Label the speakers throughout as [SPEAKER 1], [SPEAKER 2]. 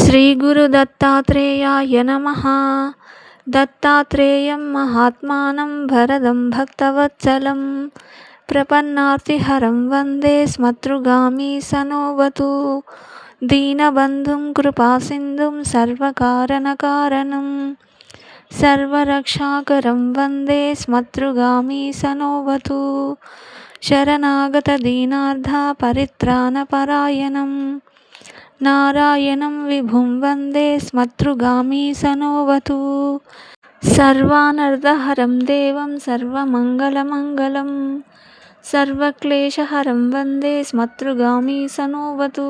[SPEAKER 1] శ్రీ గురు దత్తాత్రేయాయ నమః. దత్తాత్రేయం మహాత్మానం వరదం భక్తవత్సలం ప్రపన్నార్తిహరం వందే స్మతృగామి సనోవతు దీనబంధుం కృపాసింధుం సర్వకారణకారణం సర్వరక్షాకరం వందే స్మతృగామి సనోవతు శరణాగత దీనార్ధ పరిత్రాణపరాయణం నారాయణం విభుం వందే స్మతృగామి సనోవతు సర్వానర్దహరం దేవం సర్వమంగళమంగళం సర్వక్లేశహరం వందే స్మతృగామి సనోవతు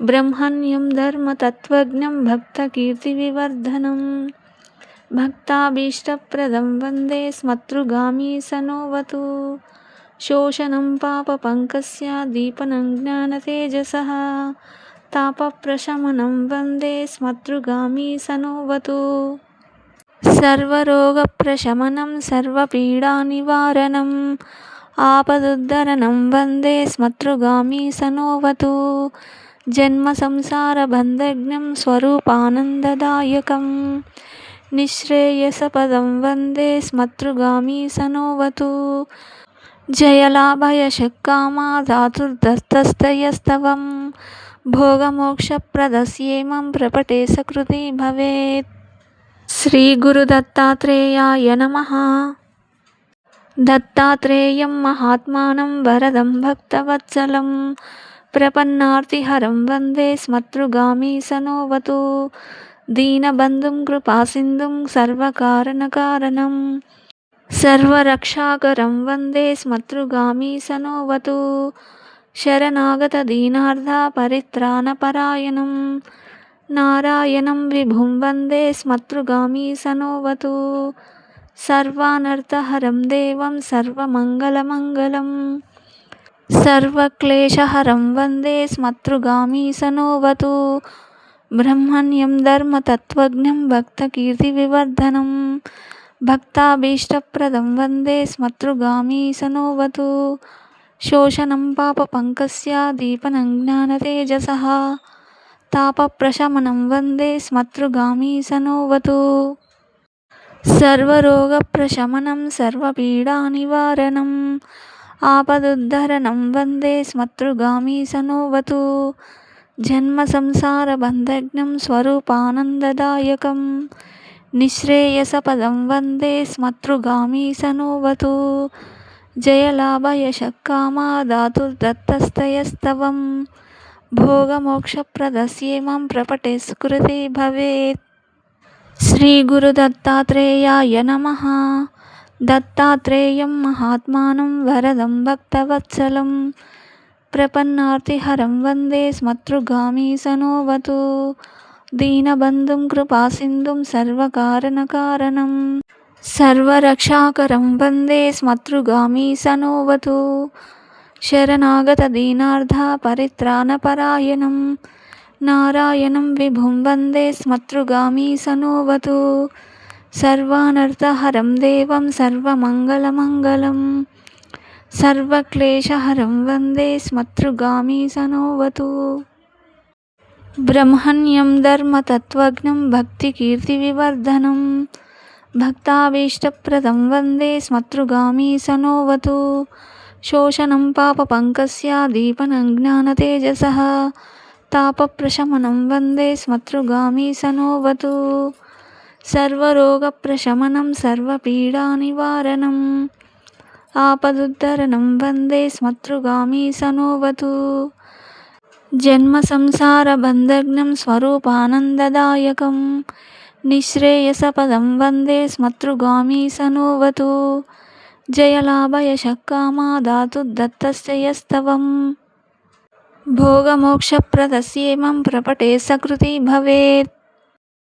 [SPEAKER 1] బ్రహ్మణ్యం ధర్మతత్వజ్ఞం భక్తకీర్తివివర్ధనం భక్తాభీష్టప్రదం వందే స్మతృగామి సనోవతు శోషణం పాపపంకస్య దీపనం జ్ఞానతేజసః తాపప్రశమనం వందే స్మతృగామి సనోవతు సర్వరోగప్రశమనం సర్వపీడానివారణం ఆపదుద్ధరణం వందే స్మతృగామి సనోవతు జన్మసంసారబంధజ్ఞం స్వరూపానందదాయకం నిశ్రేయసపదం వందే స్మతృగామి సనోవతు జయలాభయశక్కామా ధాతుర్దత్తస్తయస్తవం భోగమోక్షప్రదస్యేమం ప్రపటే సకృతి భవేత్. శ్రీ గురు దత్తాత్రేయాయ నమః. దత్తాత్రేయం మహాత్మానం వరదం భక్తవత్సలం ప్రపన్నార్తిహరం వందే స్మతృగామి సనోవతు దీనబంధుం కృపాసింధుం సర్వకారణకారణం సర్వరక్షాకరం వందే స్మతృగామి సనోవతు శరణాగత దీనార్ధ పరిత్రాణపరాయణం నారాయణం విభుం వందే స్మతృగామి సనోవతు సర్వానర్థహరం దేవం సర్వమంగళమంగళం సర్వక్లేశహరం వందే స్మతృగామి సనోవతు బ్రహ్మణ్యం ధర్మతత్వజ్ఞం భక్తకీర్తివివర్ధనం భక్తాభీష్టప్రదం వందే స్మతృగామి సనోవతు శోషణం పాపపంకస్య దీపనం జ్ఞానతేజసః తాపప్రశమనం వందే స్మతృగామి సనోవతు సర్వరోగప్రశమనం సర్వపీడానివారణం ఆపదుద్ధరణం వందే స్మతృగామి సనోవతు జన్మసంసారబంధజ్ఞం స్వరూపానందదాయకం నిశ్రేయసపదం వందే స్మతృగామి సనోవతు జయలాభయశక్కామా ధాతుర్దత్తస్తయస్తవం భోగమోక్షప్రదస్యేమం ప్రపటే సుకృతి భవేత్. శ్రీ గురు దత్తాత్రేయాయ నమః. దత్తాత్రేయం మహాత్మానం వరదం భక్తవత్సలం ప్రపన్నార్తిహరం వందే స్మతృగామి సనోవతు దీనబంధుం కృపాసింధుం సర్వకారణకారణం సర్వరక్షాకరం వందే స్మతృగామి సనోవతు శరణాగత దీనార్ధ పరిత్రాణపరాయణం నారాయణం విభుం వందే స్మతృగామి సనోవతు సర్వానర్థహరం దేవం సర్వమంగళమంగళం సర్వక్లేశహరం వందే స్మతృగామి సనోవతు బ్రహ్మణ్యం ధర్మతత్వజ్ఞం భక్తికీర్తివివర్ధనం భక్తాభీష్టప్రదం వందే స్మతృగామి సనోవతు శోషణం పాపపంకస్య దీపనం జ్ఞానతేజసః తాపప్రశమనం వందే స్మతృగామి సనోవతు సర్వరోగప్రశమనం సర్వపీడానివారణం ఆపదుద్ధరణం వందే స్మతృగామి సనోవతు జన్మసంసారబంధజ్ఞం స్వరూపానందదాయకం నిశ్రేయసపదం వందే స్మతృగామి సనోవతు జయలాభయశక్కామా ధాతుర్దత్తస్తయస్తవం భోగమోక్షప్రదస్యేమం ప్రపటే సకృతి భవేత్.